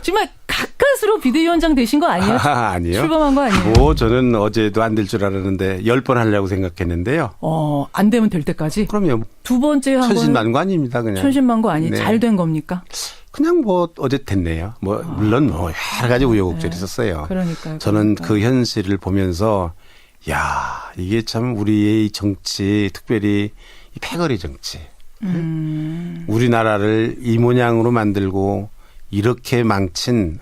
정말 가까스로 비대위원장 되신 거 아니에요? 아니요. 출범한 거 아니에요? 저는 어제도 안 될 줄 알았는데 10번 하려고 생각했는데요. 안 되면 될 때까지? 그럼요. 두 번째 한 거는 천신만고아닙니다. 그냥. 천신만고 아니 네. 잘 된 겁니까? 그냥 어제 됐네요. 물론 여러 가지 우여곡절이 있었어요. 그러니까요. 저는 그 현실을 보면서 이게 참 우리의 정치, 특별히 이 패거리 정치. 우리나라를 이 모양으로 만들고 이렇게 망친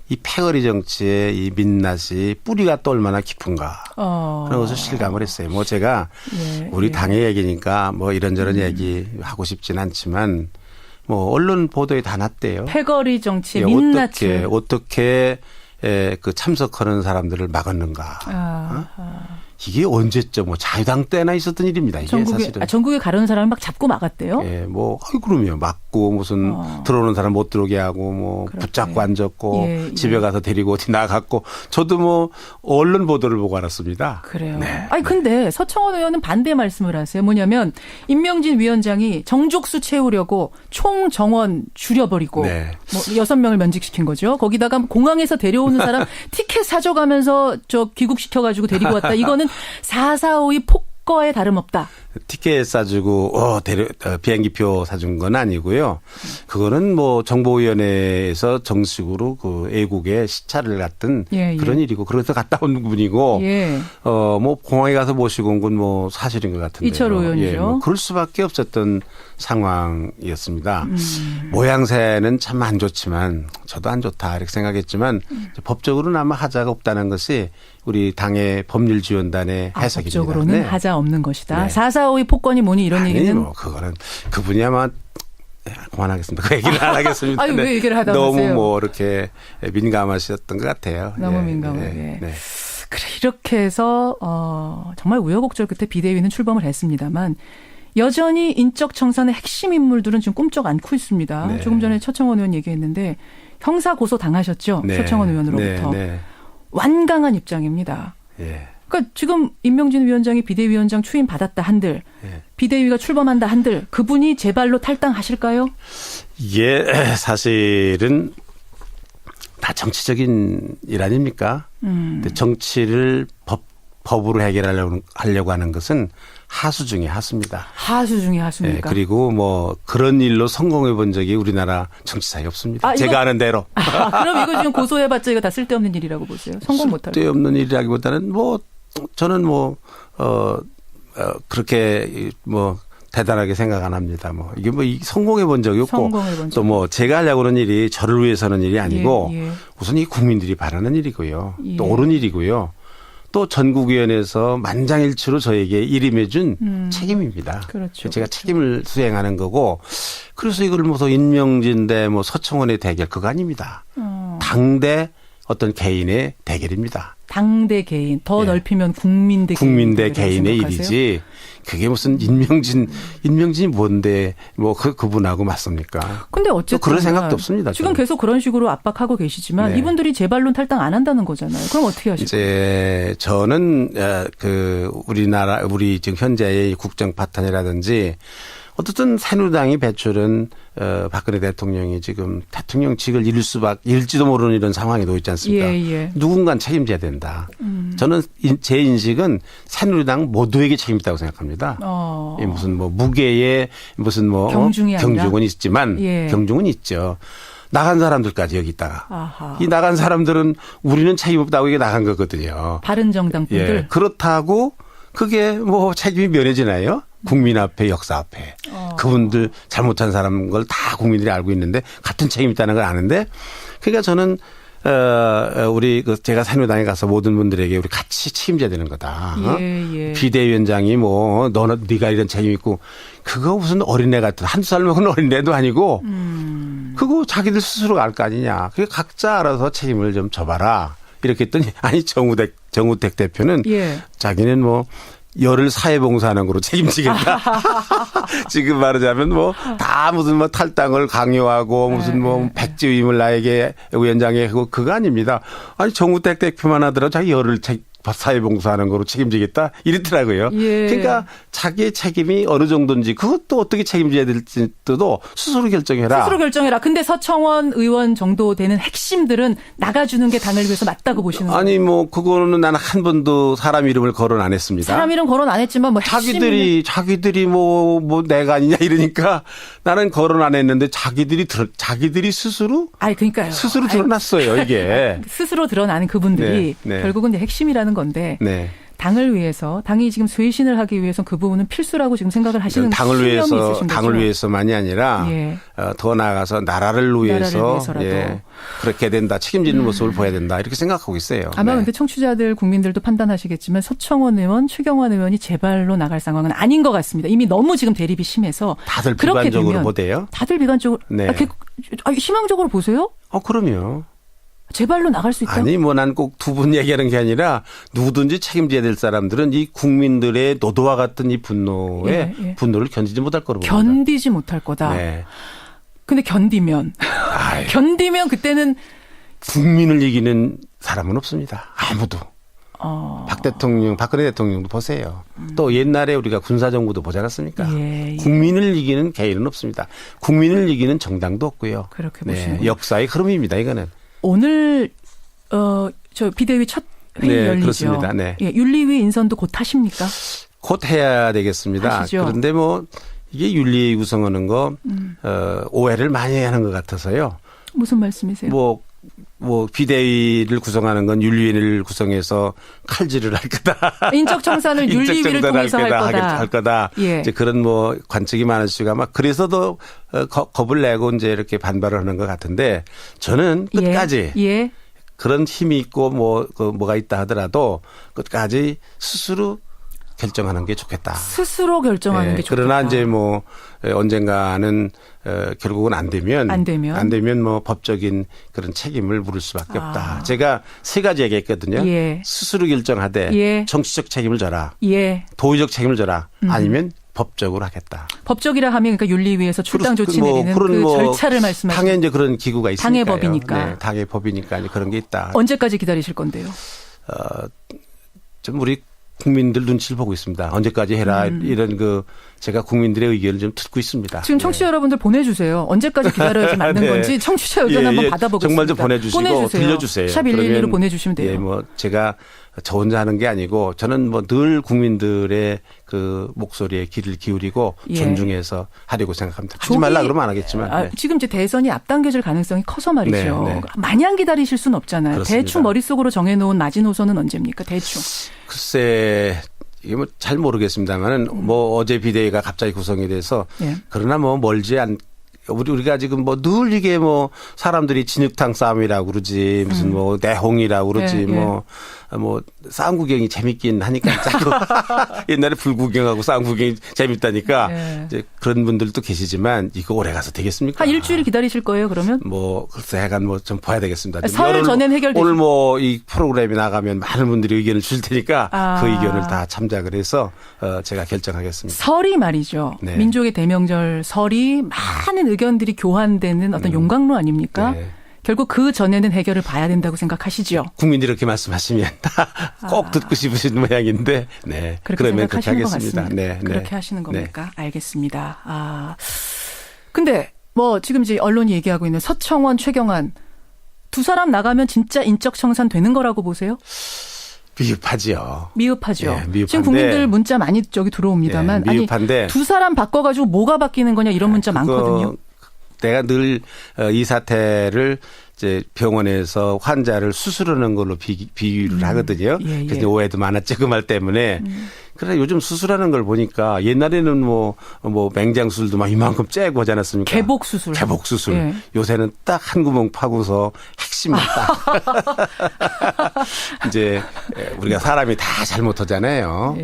이 패거리 정치의 이 민낯이 뿌리가 또 얼마나 깊은가 그런 것을 실감을 했어요. 제가 우리 당의 얘기니까 이런저런 얘기 하고 싶진 않지만 언론 보도에 다 났대요. 패거리 정치의 민낯을 어떻게 그 참석하는 사람들을 막았는가. 이게 언제쯤 자유당 때나 있었던 일입니다. 이게 사실은. 전국에 가려는 사람을 막 잡고 막았대요? 예, 그럼요. 막고 무슨 들어오는 사람 못 들어오게 하고 붙잡고 앉았고 집에 가서 데리고 어디 나갔고 저도 언론 보도를 보고 알았습니다. 그래요. 네. 근데 서청원 의원은 반대 말씀을 하세요. 뭐냐면 임명진 위원장이 정족수 채우려고 총 정원 줄여버리고 6명을 면직시킨 거죠. 거기다가 공항에서 데려오는 사람 티켓 사줘가면서 귀국시켜가지고 데리고 왔다. 이거는 4.4.5의 폭거에 다름없다. 티켓 사주고 비행기표 사준 건 아니고요. 그거는 정보위원회에서 정식으로 그 애국의 시찰을 갔던 그런 일이고 그래서 갔다 온 분이고 공항에 가서 모시고 온 건 사실인 것 같은데요. 이철호 의원이죠. 그럴 수밖에 없었던 상황이었습니다. 모양새는 참 안 좋지만 저도 안 좋다 이렇게 생각했지만 법적으로는 아마 하자가 없다는 것이 우리 당의 법률지원단의 해석입니다. 법적으로는 하자 없는 것이다. 4.4.5의 폭권이 뭐니 이런 얘기는. 그거는 그분이 아마 그만하겠습니다. 그 얘기를 안 하겠습니다. 왜 얘기를 하다 보세요? 너무 이렇게 민감하셨던 것 같아요. 너무 민감하게. 그래 이렇게 해서 정말 우여곡절 끝에 비대위는 출범을 했습니다만 여전히 인적 청산의 핵심 인물들은 지금 꿈쩍 않고 있습니다. 조금 전에 서청원 의원 얘기했는데 형사 고소 당하셨죠? 서청원 의원으로부터. 완강한 입장입니다. 그러니까 지금 임명진 위원장이 비대위원장 추임 받았다 한들 비대위가 출범한다 한들 그분이 제발로 탈당하실까요? 이게 사실은 다 정치적인 일 아닙니까? 근데 정치를 법으로 해결하려고 하는 것은 하수 중에 하수입니다. 하수 중에 하수입니까? 그리고 그런 일로 성공해 본 적이 우리나라 정치사에 없습니다. 제가 아는 대로. 그럼 이거 지금 고소해봤자 이거 다 쓸데없는 일이라고 보세요. 성공 못할. 쓸데없는 일이라기보다는 저는 그렇게 대단하게 생각 안 합니다. 이게 성공해 본 적이 없고 또 제가 하려고 하는 일이 저를 위해서 하는 일이 아니고 우선 이 국민들이 바라는 일이고요. 또 옳은 일이고요. 또 전국위원회에서 만장일치로 저에게 일임해준 책임입니다. 그렇죠. 제가 책임을 수행하는 거고 그래서 이걸 임명진 대 서청원의 대결 그거 아닙니다. 당대 어떤 개인의 대결입니다. 당대 개인 더 넓히면 국민 대 개인의 일이지. 그게 무슨 임명진이 뭔데 그분하고 맞습니까? 근데 어쨌든 그런 생각도 없습니다. 지금 저는. 계속 그런 식으로 압박하고 계시지만 이분들이 제발론 탈당 안 한다는 거잖아요. 그럼 어떻게 하실까요? 이제 저는 우리 지금 현재의 국정 파탄이라든지 어쨌든 새누리당이 배출은 박근혜 대통령이 지금 대통령직을 잃을지도 모르는 이런 상황에 놓여 있지 않습니까? 누군가는 책임져야 된다. 저는 제 인식은 새누리당 모두에게 책임있다고 생각합니다. 무슨 무게에 무슨 경중은 있지만 경중은 있죠. 나간 사람들까지 여기 있다가 이 나간 사람들은 우리는 책임 없다고 이게 나간 거거든요. 바른정당 분들. 그렇다고 그게 책임이 면해지나요? 국민 앞에 역사 앞에 그분들 잘못한 사람 걸 다 국민들이 알고 있는데 같은 책임이 있다는 걸 아는데 그러니까 저는 제가 새누리당에 가서 모든 분들에게 우리 같이 책임져야 되는 거다. 비대위원장이 네가 이런 책임 있고 그거 무슨 어린애 같은 한두 살 먹은 어린애도 아니고 그거 자기들 스스로 알 거 아니냐. 그게 각자 알아서 책임을 좀 져봐라. 이렇게 했더니 정우택 대표는 자기는 열을 사회봉사하는 거로 책임지겠다. 지금 말하자면 다 무슨 탈당을 강요하고 무슨 백지위임을 나에게 위원장에 하고 그거 아닙니다. 아니 정우택 대표만 하더라도 자기 열을 사회봉사하는 거로 책임지겠다 이랬더라고요. 예. 그러니까 자기의 책임이 어느 정도인지 그것도 어떻게 책임져야 될지도 스스로 결정해라. 스스로 결정해라. 근데 서청원 의원 정도 되는 핵심들은 나가주는 게 당을 위해서 맞다고 보시는 거예요? 아니 뭐 그거는 나는 한 번도 사람 이름을 거론 안 했습니다. 사람 이름 거론 안 했지만 뭐 자기들이 뭐 내가 아니냐 이러니까 나는 거론 안 했는데 자기들이 스스로 그러니까요. 스스로 드러났어요 이게. 스스로 드러나는 그분들이 네. 결국은 이제 핵심이라는 건데 네. 당을 위해서 당이 지금 쇄신을 하기 위해서 그 부분은 필수라고 지금 생각을 하시는 당을 위해서만이 아니라 예. 더 나아가서 나라를 위해서 위해서라도. 예, 그렇게 된다. 책임지는 모습을 보여야 된다. 이렇게 생각하고 있어요. 아마 네. 근데 청취자들 국민들도 판단하시겠지만 서청원 의원, 최경환 의원이 재발로 나갈 상황은 아닌 것 같습니다. 이미 너무 지금 대립이 심해서 다들 그렇게 비관적으로 되면 보대요. 다들 비관적으로 네. 희망적으로 보세요? 그럼요. 재발로 나갈 수 있다. 아니 뭐 난 꼭 두 분 얘기하는 게 아니라 누구든지 책임져야 될 사람들은 이 국민들의 노도와 같은 이 분노에 분노를 견디지 못할 거로 봅니다. 견디지 못할 거다. 네. 근데 견디면 그때는 국민을 이기는 사람은 없습니다. 아무도. 박근혜 대통령도 보세요. 또 옛날에 우리가 군사정부도 보지 않았습니까? 예. 국민을 이기는 개인은 없습니다. 국민을 이기는 정당도 없고요. 그렇게 보시는 역사의 흐름입니다. 이거는. 오늘 저 비대위 첫 회의 네, 열리죠. 그렇습니다. 네. 예, 윤리위 인선도 곧 하십니까? 곧 해야 되겠습니다. 하시죠. 그런데 뭐 이게 윤리위 구성하는 거 오해를 많이 하는 것 같아서요. 무슨 말씀이세요? 뭐 비대위를 구성하는 건 윤리위를 구성해서 칼질을 할 거다. 인적 청산을 윤리위를 통해서 할 거다. 예. 이제 그런 뭐 관측이 많으시고 아마 그래서도 겁을 내고 이제 이렇게 반발을 하는 것 같은데 저는 끝까지 예. 그런 힘이 있고 뭐가 있다 하더라도 끝까지 스스로 결정하는 게 좋겠다. 스스로 결정하는 게 좋겠다. 그러나 이제 뭐 언젠가는 결국은 안 되면 뭐 법적인 그런 책임을 물을 수밖에 없다. 제가 세 가지 얘기했거든요. 예. 스스로 결정하되 예. 정치적 책임을 져라. 예. 도의적 책임을 져라. 아니면 법적으로 하겠다. 법적이라 하면 그러니까 윤리위에서 출당 조치 내리는 그 절차를 말씀하시는. 당에 이제 그런 기구가 있으니까요. 당의 법이니까. 네, 당의 법이니까 그런 게 있다. 언제까지 기다리실 건데요? 좀 우리 국민들 눈치를 보고 있습니다. 언제까지 해라 이런 제가 국민들의 의견을 좀 듣고 있습니다. 지금 청취자 여러분들 보내주세요. 언제까지 기다려야지 맞는 네. 건지 청취자 의견 한번 받아보겠습니다. 정말 좀 보내주시고 들려주세요. 샵 112로 보내주시면 돼요. 예, 뭐 제가 저 혼자 하는 게 아니고 저는 뭐 늘 국민들의 그 목소리에 귀를 기울이고 존중해서 하려고 생각합니다. 하지 말라 그러면 안 하겠지만. 네. 지금 이제 대선이 앞당겨질 가능성이 커서 말이죠. 네. 마냥 기다리실 수는 없잖아요. 그렇습니다. 대충 머릿속으로 정해놓은 마지노선은 언제입니까? 대충. 글쎄. 이게 뭐 잘 모르겠습니다만은 뭐 어제 비대위가 갑자기 구성이 돼서 그러나 뭐 멀지 않 우리가 지금 뭐 늘 이게 뭐 사람들이 진흙탕 싸움이라고 그러지 무슨 뭐 내홍이라고 그러지 뭐 싸움 구경이 재밌긴 하니까 자꾸 옛날에 불 구경하고 싸움 구경이 재밌다니까 이제 그런 분들도 계시지만 이거 오래 가서 되겠습니까? 한 일주일 기다리실 거예요, 그러면? 뭐 글쎄 약간 뭐 좀 봐야 되겠습니다. 설 전엔 해결되죠. 오늘 뭐 이 프로그램이 나가면 많은 분들이 의견을 줄 테니까 그 의견을 다 참작을 해서 제가 결정하겠습니다. 설이 말이죠. 네. 민족의 대명절 설이 많은 의견들이 교환되는 어떤 용광로 아닙니까? 네. 결국 그 전에는 해결을 봐야 된다고 생각하시죠. 국민들이 이렇게 말씀하시면 꼭 듣고 싶으신 모양인데, 네. 그러면 그렇게 하겠습니다. 네, 그렇게 하시는 겁니까? 알겠습니다. 근데 뭐 지금 이제 언론이 얘기하고 있는 서청원, 최경환 두 사람 나가면 진짜 인적 청산 되는 거라고 보세요? 미흡하지요. 미흡하죠. 네, 미흡한데. 지금 국민들 문자 많이 들어옵니다만 미흡한데. 아니 두 사람 바꿔가지고 뭐가 바뀌는 거냐 이런 문자 많거든요. 내가 늘 이 사태를 이제 병원에서 환자를 수술하는 걸로 비유를 하거든요. 그래서 오해도 많았죠. 그 말 때문에. 그래 요즘 수술하는 걸 보니까 옛날에는 뭐 맹장수술도 막 이만큼 째고 하지 않았습니까? 개복 수술. 요새는 딱 한 구멍 파고서 핵심을 딱. 이제 우리가 사람이 다 잘못하잖아요.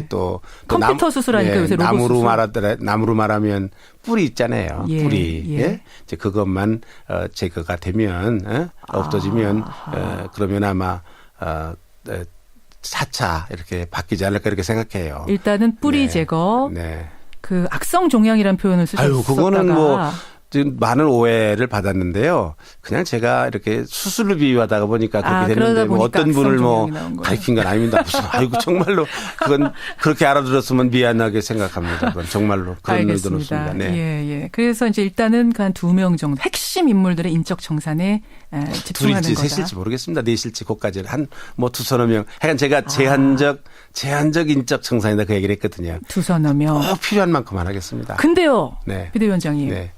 또 컴퓨터 수술하니까 요새 로봇 수술. 나무로 말하면 뿌리 있잖아요. 뿌리. 이제 그것만 제거가 되면 없어지면 그러면 아마 차차 이렇게 바뀌지 않을까 이렇게 생각해요. 일단은 뿌리 제거. 그 악성 종양이라는 표현을 쓰셨다가. 그거는 뭐 지금 많은 오해를 받았는데요. 그냥 제가 이렇게 수술을 비유하다가 보니까 그렇게 됐는데 뭐 어떤 분을 뭐 가리킨 건 아닙니다. 무슨 아이고 정말로 그건 그렇게 알아들었으면 미안하게 생각합니다. 그건 정말로 그런 의도는 없습니다. 네. 예. 그래서 이제 일단은 그 한 2명 정도 핵심 인물들의 인적 정산에 집중하는 둘일지 거다. 셋일지 모르겠습니다. 넷일지 그까지는 한 뭐 두서너 명. 하여간 제가 제한적 인적 정산이다 그 얘기를 했거든요. 두서너 명. 필요한 만큼만 하겠습니다. 근데요. 네. 비대위원장님. 네.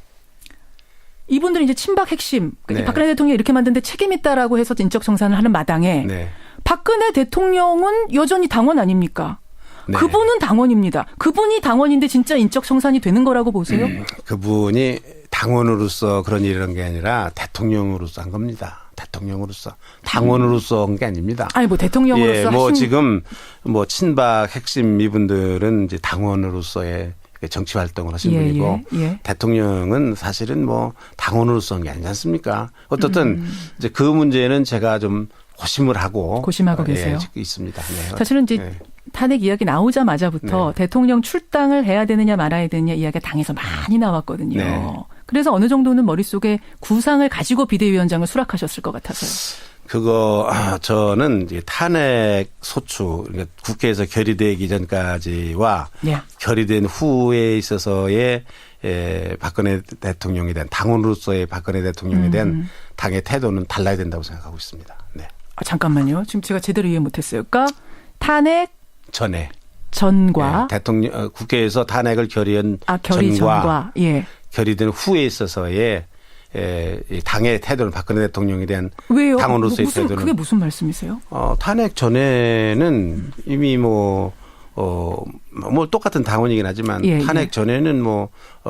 이분들이 이제 친박 핵심. 네. 박근혜 대통령이 이렇게 만드는데 책임 있다라고 해서 인적 정산을 하는 마당에 네. 박근혜 대통령은 여전히 당원 아닙니까? 네. 그분은 당원입니다. 그분이 당원인데 진짜 인적 정산이 되는 거라고 보세요? 그분이 당원으로서 그런 일을 한 게 아니라 대통령으로서 한 겁니다. 대통령으로서. 당원으로서 한 게 아닙니다. 아니 뭐 대통령으로서 예, 뭐 지금 뭐 친박 핵심 이분들은 이제 당원으로서의 정치 활동을 하신 분이고 대통령은 사실은 뭐 당원으로서 한 게 아니지 않습니까? 어떻든 이제 그 문제는 제가 좀 고심하고 계세요. 있습니다. 네. 사실은 이제 탄핵 이야기 나오자마자부터 대통령 출당을 해야 되느냐 말아야 되느냐 이야기가 당에서 많이 나왔거든요. 네. 그래서 어느 정도는 머릿속에 구상을 가지고 비대위원장을 수락하셨을 것 같아서요. 그거 저는 이제 탄핵 소추 그러니까 국회에서 결의되기 전까지와 결의된 후에 있어서의 박근혜 대통령에 대한 당원으로서의 박근혜 대통령에 대한 당의 태도는 달라야 된다고 생각하고 있습니다. 네. 잠깐만요. 지금 제가 제대로 이해 못했어요. 그러니까 탄핵 전과 대통령 국회에서 탄핵을 결의한 전과 결의된 후에 있어서의 당의 태도는 박근혜 대통령에 대한 왜요? 당원으로서의 태도는 그게 무슨 말씀이세요? 탄핵 전에는 이미 뭐 똑같은 당원이긴 하지만 탄핵 전에는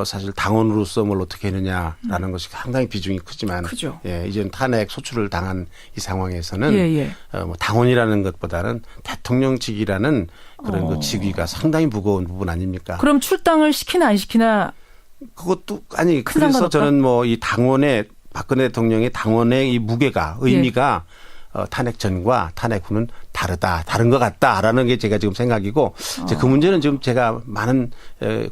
사실 당원으로서 뭘 어떻게 했느냐라는 것이 상당히 비중이 크지만 크죠. 이제는 탄핵 소추를 당한 이 상황에서는 당원이라는 것보다는 대통령직이라는 그런 그 직위가 상당히 무거운 부분 아닙니까? 그럼 출당을 시키나 안 시키나 그것도 그래서 저는 이 당원의 박근혜 대통령의 당원의 이 무게가 의미가 탄핵 전과 탄핵 후는 다른 것 같다라는 게 제가 지금 생각이고 이제 그 문제는 지금 제가 많은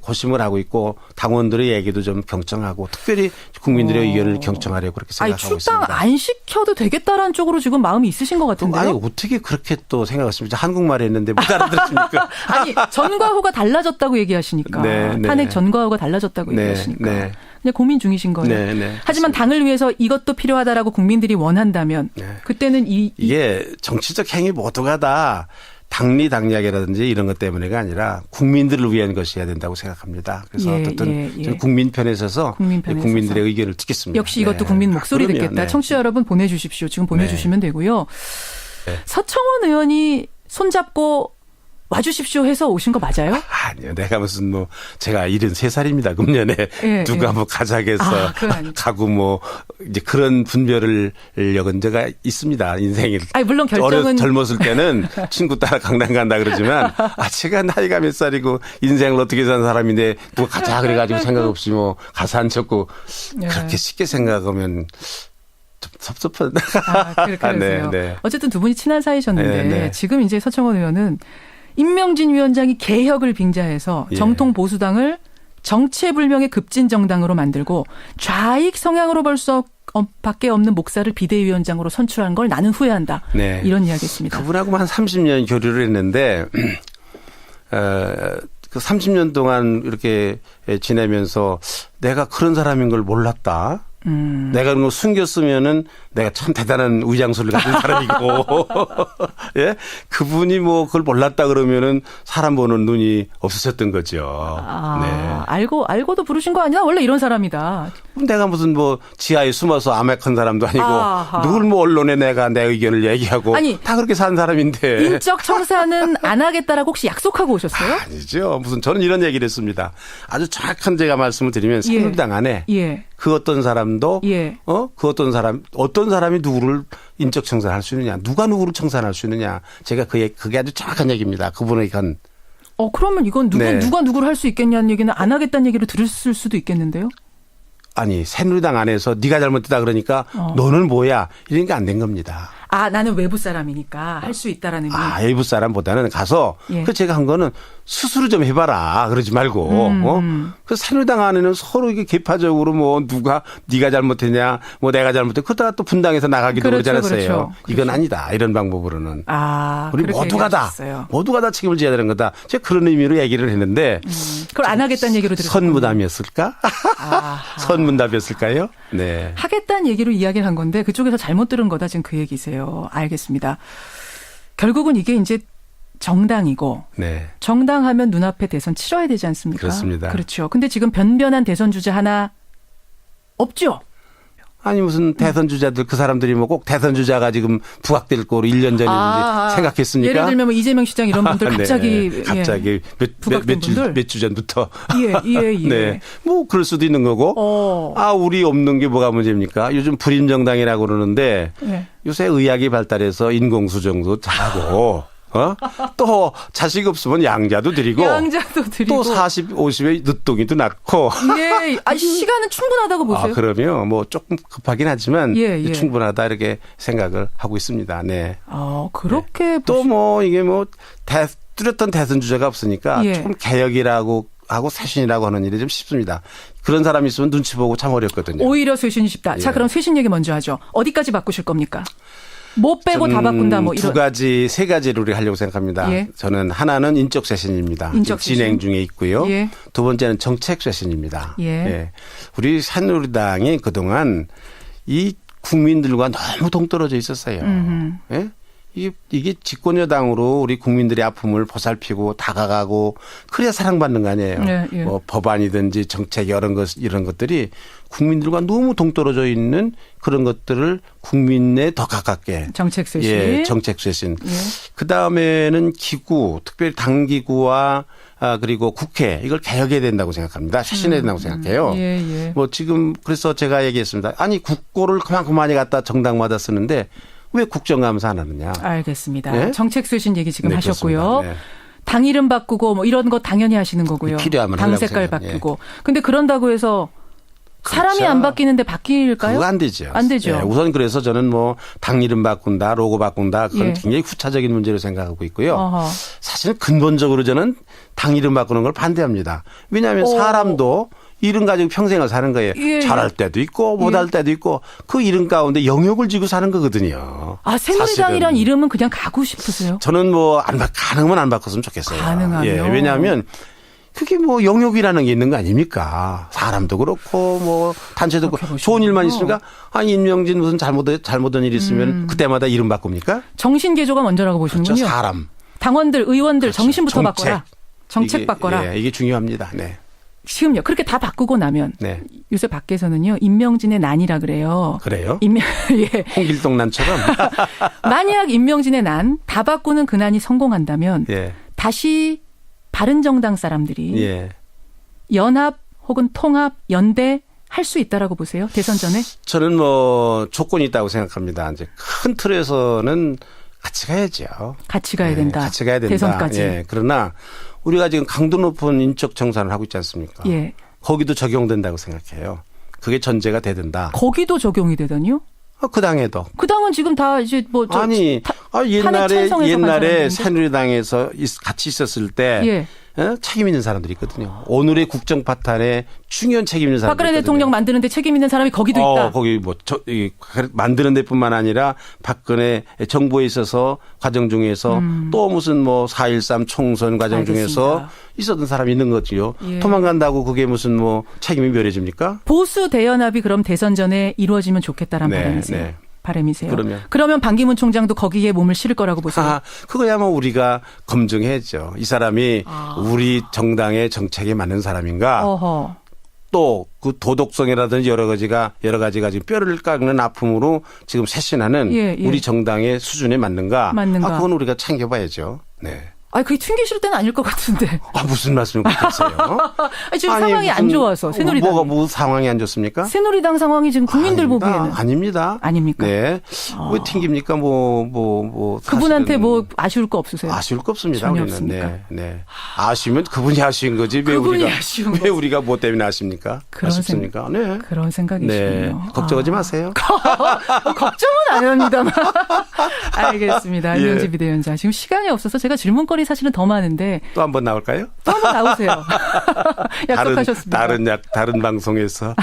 고심을 하고 있고 당원들의 얘기도 좀 경청하고 특별히 국민들의 의견을 경청하려고 그렇게 생각하고 출당 있습니다. 안 시켜도 되겠다라는 쪽으로 지금 마음이 있으신 것 같은데요? 아니 어떻게 그렇게 또 생각하십니까? 한국말을 했는데 못 알아들었습니까? 아니 전과 후가 달라졌다고 얘기하시니까 탄핵 전과 후가 달라졌다고 얘기하시니까 그냥 고민 중이신 거예요. 하지만 당을 위해서 이것도 필요하다라고 국민들이 원한다면 그때는 이게 정치적 행위 모두가 다 당리당략이라든지 이런 것 때문에가 아니라 국민들을 위한 것이어야 된다고 생각합니다. 그래서 어떻든 국민 편에 서서 국민들의 의견을 듣겠습니다. 역시 이것도 국민 목소리 듣겠다. 청취자 여러분 보내주십시오. 지금 보내주시면 되고요. 서청원 의원이 손잡고 와주십시오 해서 오신 거 맞아요? 아니요. 내가 무슨 제가 73살입니다. 금년에 누가 가작해서 가고 이제 그런 분별을 겪은 데가 있습니다. 인생이. 아니, 물론 결정은. 젊었을 때는 친구 따라 강남 간다 그러지만 제가 나이가 몇 살이고 인생을 어떻게 사는 사람인데 누가 가자 그래가지고 생각 없이 가서 앉혔고 그렇게 쉽게 생각하면 좀 섭섭한. 그러세요. 어쨌든 두 분이 친한 사이셨는데 지금 이제 서청원 의원은 임명진 위원장이 개혁을 빙자해서 정통 보수당을 정체불명의 급진 정당으로 만들고 좌익 성향으로 볼 수 밖에 없는 목사를 비대위원장으로 선출한 걸 나는 후회한다. 이런 이야기했습니다. 그분하고 한 30년 교류를 했는데 그 30년 동안 이렇게 지내면서 내가 그런 사람인 걸 몰랐다. 내가 그런 거 숨겼으면은 내가 참 대단한 의장수를 가진 사람이고, 그분이 그걸 몰랐다 그러면은 사람 보는 눈이 없으셨던 거죠. 알고도 부르신 거 아니야? 원래 이런 사람이다. 내가 무슨 지하에 숨어서 암약한 사람도 아니고, 누굴 언론에 내가 내 의견을 얘기하고, 다 그렇게 사는 사람인데. 인적 청산은 안 하겠다라고 혹시 약속하고 오셨어요? 아니죠. 저는 이런 얘기를 했습니다. 아주 정확한 제가 말씀을 드리면 새누리당 안에 그 어떤 사람도 그 어떤 사람이 누구를 인적 청산할 수 있느냐, 누가 누구를 청산할 수 있느냐, 제가 그게 아주 정확한 얘기입니다. 그분의 건. 그러면 이건 누가 누구를 할 수 있겠냐는 얘기는 안 하겠다는 얘기로 들었을 수도 있겠는데요. 아니 새누리당 안에서 네가 잘못했다 그러니까 너는 뭐야 이런 게 안 된 겁니다. 아, 나는 외부 사람이니까 할 수 있다라는 의미. 아, 외부 사람보다는 가서 예. 그 제가 한 거는 스스로 좀 해봐라 그러지 말고 그 새누리당 안에는 서로 이게 계파적으로 뭐 누가 네가 잘못했냐 뭐 내가 잘못했 그러다가 또 분당해서 나가기도 그렇죠, 그러지 않았어요. 그렇죠. 이건 아니다 이런 방법으로는 아, 우리 모두가 다 책임을 져야 되는 거다. 제가 그런 의미로 얘기를 했는데 그걸 안 하겠다는 얘기로 들었어요. 선무담이었을까? 선문답이었을까요? 네. 하겠다는 얘기로 이야기를 한 건데 그쪽에서 잘못 들은 거다 지금 그 얘기세요. 알겠습니다. 결국은 이게 이제 정당이고 네. 정당하면 눈앞에 대선 치러야 되지 않습니까? 그렇습니다. 그렇죠. 근데 지금 변변한 대선 주자 하나 없죠? 아니 무슨 대선 주자들 그 사람들이 뭐 꼭 대선 주자가 지금 부각될 거로 1년 전인지 생각했습니까? 예를 들면 뭐 이재명 시장 이런 분들 갑자기 네. 갑자기 몇 주 전부터 예. 네. 뭐 그럴 수도 있는 거고. 우리 없는 게 뭐가 문제입니까? 요즘 불임 정당이라고 그러는데 예. 요새 의학이 발달해서 인공수정도 잘하고 또 자식 없으면 양자도 드리고 또 40, 50에 늦둥이도 낳고. 예. 시간은 충분하다고 보세요. 그러면 뭐 조금 급하긴 하지만 예. 충분하다 이렇게 생각을 하고 있습니다. 네. 그렇게 네. 또 뭐 이게 뭐 뚜렷한 대선 주자가 없으니까 조금 개혁이라고 하고 쇄신이라고 하는 일이 좀 쉽습니다. 그런 사람이 있으면 눈치 보고 참 어렵거든요. 오히려 쇄신이 쉽다. 자, 그럼 쇄신 얘기 먼저 하죠. 어디까지 바꾸실 겁니까? 뭐 빼고 다 바꾼다 뭐 이런. 세 가지를 우리 하려고 생각합니다. 예. 저는 하나는 인적 쇄신입니다. 진행 중에 있고요. 예. 두 번째는 정책 쇄신입니다. 예. 우리 새누리당이 그동안 이 국민들과 너무 동떨어져 있었어요. 예? 이게 집권 여당으로 우리 국민들의 아픔을 보살피고 다가가고 그래야 사랑받는 거 아니에요. 예. 뭐 법안이든지 정책 이런 것들이 국민들과 너무 동떨어져 있는 그런 것들을 국민에 더 가깝게. 정책 쇄신. 예, 정책 쇄신. 그 다음에는 기구, 특별히 당기구와 그리고 국회 이걸 개혁해야 된다고 생각합니다. 쇄신해야 된다고 생각해요. 예. 뭐 지금 그래서 제가 얘기했습니다. 아니 국고를 그만큼 많이 갖다 정당마다 쓰는데 왜 국정감사 안 하느냐. 알겠습니다. 네? 정책 쇄신 얘기 지금 하셨고요. 네. 당 이름 바꾸고 뭐 이런 거 당연히 하시는 거고요. 필요하면 당 색깔 바꾸고. 근데 그런다고 해서 사람이 그렇죠. 안 바뀌는데 바뀔까요? 그거 안 되죠. 안 되죠. 네, 우선 그래서 저는 뭐 당 이름 바꾼다, 로고 바꾼다 그건 굉장히 후차적인 문제로 생각하고 있고요. 사실 근본적으로 저는 당 이름 바꾸는 걸 반대합니다. 왜냐하면 사람도 이름 가지고 평생을 사는 거예요. 잘할 때도 있고 못할 때도 있고 그 이름 가운데 영역을 지고 사는 거거든요. 새누리당이란 이름은 그냥 가고 싶으세요? 저는 뭐 가능하면 안 바꿨으면 좋겠어요. 가능하면. 왜냐하면 그게 뭐 영역이라는 게 있는 거 아닙니까? 사람도 그렇고 뭐 단체도 그렇고 좋은 일만 있으니까 임명진 무슨 잘못된 일이 있으면 그때마다 이름 바꿉니까? 정신 개조가 먼저라고 보시는군요. 그렇죠. 사람. 당원들, 의원들 그렇죠. 정신부터 바꿔라. 정책 바꿔라. 이게 중요합니다. 네. 지금요. 그렇게 다 바꾸고 나면 요새 밖에서는요. 임명진의 난이라 그래요. 그래요? 예. 홍길동난처럼. 만약 임명진의 난 다 바꾸는 그 난이 성공한다면 다시 바른정당 사람들이 연합 혹은 통합, 연대 할 수 있다라고 보세요? 대선 전에? 저는 뭐 조건이 있다고 생각합니다. 이제 큰 틀에서는 같이 가야죠. 같이 가야 된다. 같이 가야 된다. 대선까지. 그러나 우리가 지금 강도 높은 인적 청산을 하고 있지 않습니까? 거기도 적용된다고 생각해요. 그게 전제가 돼야 거기도 적용이 되다니요? 그 당에도. 그 당은 지금 다 이제 뭐 옛날에 새누리당에서 같이 있었을 때 책임 있는 사람들이 있거든요. 오늘의 국정 파탄에 중요한 책임 있는 사람들이 박근혜 대통령 만드는데 책임 있는 사람이 거기도 있다. 거기 만드는 데뿐만 아니라 박근혜 정부에 있어서 과정 중에서 또 무슨 뭐 4.13 총선 과정 중에서 있었던 사람이 있는 거지요. 도망간다고 그게 무슨 뭐 책임이 멸해집니까? 보수 대연합이 그럼 대선 전에 이루어지면 좋겠다라는 바람이세요. 바람이세요. 그러면 반기문 총장도 거기에 몸을 실을 거라고 보세요. 그거야 뭐 우리가 검증해야죠. 이 사람이 우리 정당의 정책에 맞는 사람인가. 또 그 도덕성이라든지 여러 가지가 지금 뼈를 깎는 아픔으로 지금 쇄신하는 우리 정당의 수준에 맞는가. 그건 우리가 챙겨봐야죠. 네. 그게 튕기실 때는 아닐 것 같은데. 무슨 말씀을 하세요? 지금 상황이 안 좋아서 새누리당. 뭐 상황이 안 좋습니까? 새누리당 상황이 지금 국민들 보기에는. 아닙니다. 아닙니까? 네. 왜 튕깁니까? 그분한테 뭐 아쉬울 거 없으세요? 아쉬울 거 없습니다. 전혀 우리는. 없습니까? 네. 아쉬우면 그분이 아쉬운 거지. 왜 우리가 뭐 때문에 아쉽니까? 아쉽습니까? 네. 그런 생각이시군요. 네. 걱정하지 마세요. 걱정은 안 합니다만. 알겠습니다. 임명진 비대위원장. 지금 시간이 없어서 제가 질문거리 사실은 더 많은데. 또 한 번 나올까요? 또 한 번 나오세요. 약속하셨습니다. 다른 방송에서.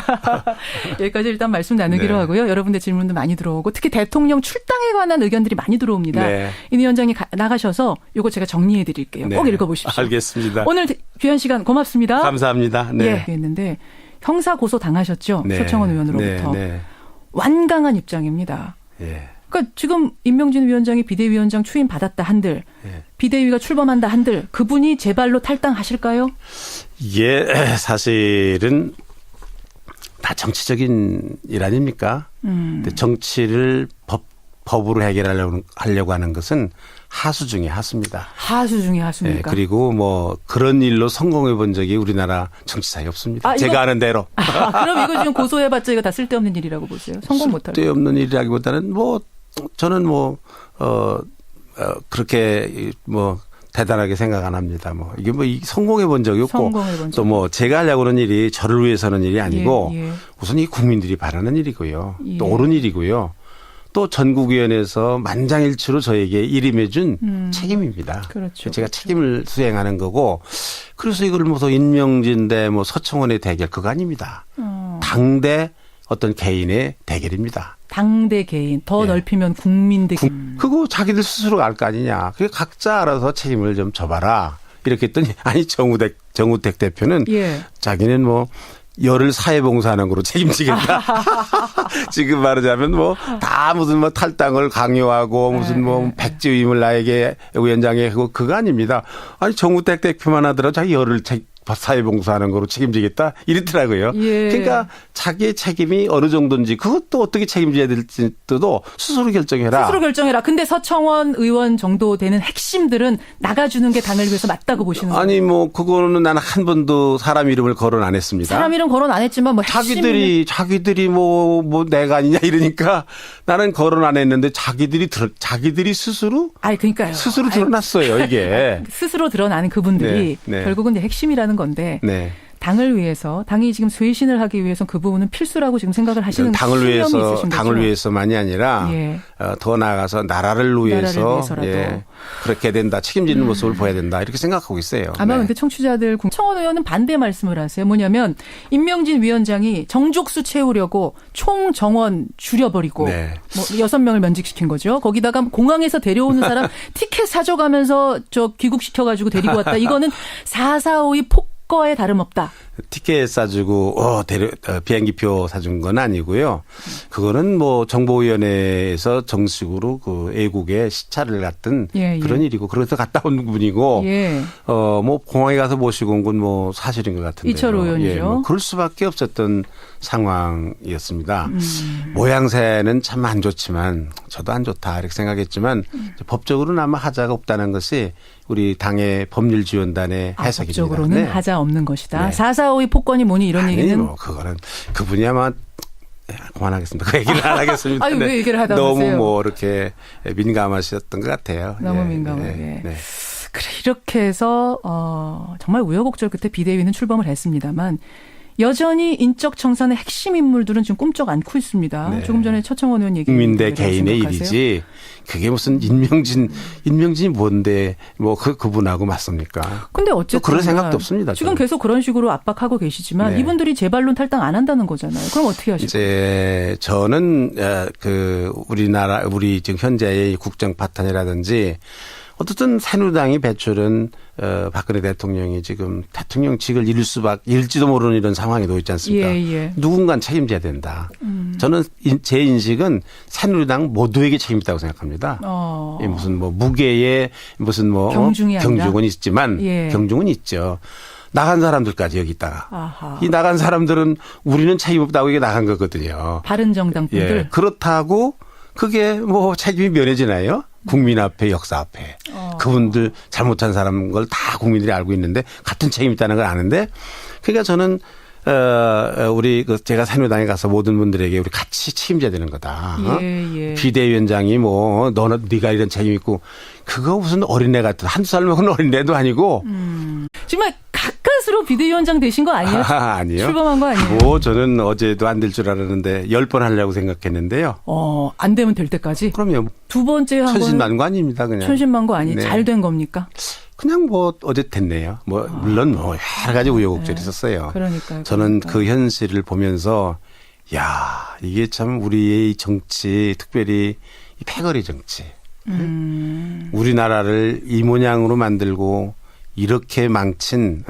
여기까지 일단 말씀 나누기로 하고요. 여러분들 질문도 많이 들어오고 특히 대통령 출당에 관한 의견들이 많이 들어옵니다. 네. 임 위원장이 나가셔서 이거 제가 정리해 드릴게요. 꼭 읽어보십시오. 알겠습니다. 오늘 귀한 시간 고맙습니다. 감사합니다. 네. 했는데 형사 고소 당하셨죠? 서청원 의원으로부터. 완강한 입장입니다. 그러니까 지금 임명진 위원장이 비대위원장 추임 받았다 한들 비대위가 출범한다 한들 그분이 제 발로 탈당하실까요? 사실은 다 정치적인 일 아닙니까? 근데 정치를 법으로 해결하려고 하는 것은 하수 중에 하수입니다. 하수 중에 하수입니까? 그리고 뭐 그런 일로 성공해 본 적이 우리나라 정치사에 없습니다. 제가 아는 대로. 그럼 이거 지금 고소해봤자 이거 다 쓸데없는 일이라고 보세요? 성공 못할 거. 쓸데없는 일이라기보다는 저는 그렇게 대단하게 생각 안 합니다. 이게 성공해 본 적이 없고 또 제가 하려고 하는 일이 저를 위해서 하는 일이 아니고 우선 이 국민들이 바라는 일이고요. 또 옳은 일이고요. 또 전국위원회에서 만장일치로 저에게 일임해준 책임입니다. 그렇죠. 제가 책임을 수행하는 거고 그래서 이걸 임명진 대 서청원의 대결 그거 아닙니다. 당 대 어떤 개인의 대결입니다. 당 대 개인 더 넓히면 국민 대 개인. 그거 자기들 스스로 알 거 아니냐. 그게 각자 알아서 책임을 좀 져봐라. 이렇게 했더니 정우택 대표는 자기는 열흘 사회봉사하는 거로 책임지겠다. 지금 말하자면 다 무슨 탈당을 강요하고 무슨 백지위임을 나에게 위원장에 하고 그거 아닙니다. 아니 정우택 대표만 하더라도 자기 열흘 사회봉사하는 거로 책임지겠다 이랬더라고요. 그러니까 자기의 책임이 어느 정도인지 그것도 어떻게 책임져야 될지도 스스로 결정해라. 스스로 결정해라. 근데 서청원 의원 정도 되는 핵심들은 나가주는 게 당을 위해서 맞다고 보시는 거예요? 아니 그거는 나는 한 번도 사람 이름을 거론 안 했습니다. 사람 이름 거론 안 했지만 자기들이 내가 아니냐 이러니까 나는 거론 안 했는데 자기들이 스스로 그러니까요. 스스로 드러났어요 이게. 스스로 드러나는 그분들이 결국은 이제 핵심이라는 건데 당을 위해서 당이 지금 쇄신을 하기 위해서 그 부분은 필수라고 지금 생각을 하시는 당을 위해서 있으신 거죠? 당을 위해서만이 아니라 더 나아가서 나라를 위해서 그렇게 된다 책임지는 모습을 보여야 된다 이렇게 생각하고 있어요. 아마 근데 청취자들 서청원 의원은 반대 말씀을 하세요. 뭐냐면 임명진 위원장이 정족수 채우려고 총 정원 줄여버리고 6명을 면직시킨 거죠. 거기다가 공항에서 데려오는 사람 티켓 사줘가면서 귀국시켜가지고 데리고 왔다. 이거는 4.4.5의 폭거에 다름없다. 티켓 사주고 비행기표 사준 건 아니고요. 그거는 정보위원회에서 정식으로 그 애국의 시찰을 갔던 그런 일이고 그래서 갔다 온 분이고 공항에 가서 모시고 온 건 사실인 것 같은데요. 이철호 의원이죠. 그럴 수밖에 없었던 상황이었습니다. 모양새는 참 안 좋지만 저도 안 좋다 이렇게 생각했지만 법적으로는 아마 하자가 없다는 것이 우리 당의 법률지원단의 해석입니다. 법적으로는 하자 없는 것이다. 4.4.5의 폭권이 뭐니 이런 얘기는. 그거는 그분이 아마 그만하겠습니다. 그 얘기를 안 하겠습니다. 왜 얘기를 하다 보세요? 너무 이렇게 민감하셨던 것 같아요. 너무 민감하게. 그래 이렇게 해서 정말 우여곡절 끝에 비대위는 출범을 했습니다만 여전히 인적 청산의 핵심 인물들은 지금 꿈쩍 않고 있습니다. 조금 전에 서청원 의원 얘기. 국민 대 개인의 일이지. 그게 무슨 인명진이 뭔데 그분하고 맞습니까? 근데 어쨌든 그런 생각도 없습니다. 지금 계속 그런 식으로 압박하고 계시지만 이분들이 제 발론 탈당 안 한다는 거잖아요. 그럼 어떻게 하실까요? 이제 저는 우리 지금 현재의 국정 파탄이라든지 어쨌든 새누리당이 배출은 박근혜 대통령이 지금 대통령직을 잃을지도 모르는 이런 상황에 놓여 있지 않습니까? 누군가는 책임져야 된다. 저는 제 인식은 새누리당 모두에게 책임이 있다고 생각합니다. 무슨 무게의 무슨 경중은 있지만 경중은 있죠. 나간 사람들까지 여기 있다가 이 나간 사람들은 우리는 책임 없다고 이게 나간 거거든요. 바른정당 분들. 그렇다고 그게 책임이 면해지나요? 국민 앞에 역사 앞에 그분들 잘못한 사람 걸 다 국민들이 알고 있는데 같은 책임이 있다는 걸 아는데 그러니까 저는 우리 제가 새누리당에 가서 모든 분들에게 우리 같이 책임져야 되는 거다. 예. 비대위원장이 뭐 네가 이런 책임 있고 그거 무슨 어린애 같은 한두 살 먹은 어린애도 아니고. 정말 가까스로 비대위원장 되신 거 아니에요? 아니요. 출범한 거 아니에요? 뭐 저는 어제도 안 될 줄 알았는데 10번 하려고 생각했는데요. 안 되면 될 때까지? 그럼요. 두 번째 한 번. 천신만고 아닙니다. 그냥. 천신만고 아니. 네. 잘 된 겁니까? 그냥 뭐 어제 됐네요. 뭐 물론 뭐 여러 가지 우여곡절이 있었어요. 그러니까요. 저는 그 현실을 보면서 야 이게 참 우리의 정치 특별히 이 패거리 정치. 우리나라를 이 모양으로 만들고 이렇게 망친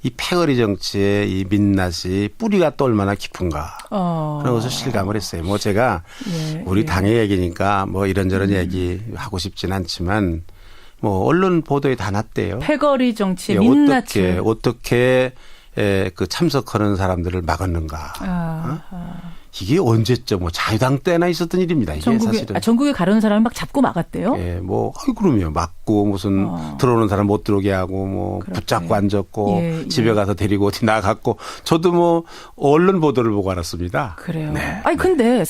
이 패거리 정치의 이 민낯이 뿌리가 또 얼마나 깊은가 그런 것을 실감을 했어요. 뭐 제가 우리 당의 얘기니까 뭐 이런저런 얘기 하고 싶진 않지만 뭐 언론 보도에 다 났대요. 패거리 정치의 민낯을 어떻게 그 참석하는 사람들을 막았는가. 이게 언제쯤 뭐 자유당 때나 있었던 일입니다. 이게 사실은. 전국에 가려는 사람을 막 잡고 막았대요? 예, 뭐, 그럼요. 막고 무슨 들어오는 사람 못 들어오게 하고 뭐 그렇게. 붙잡고 앉았고 집에 가서 데리고 어디 나갔고 저도 뭐 언론 보도를 보고 알았습니다. 그래요. 네. 아니, 근데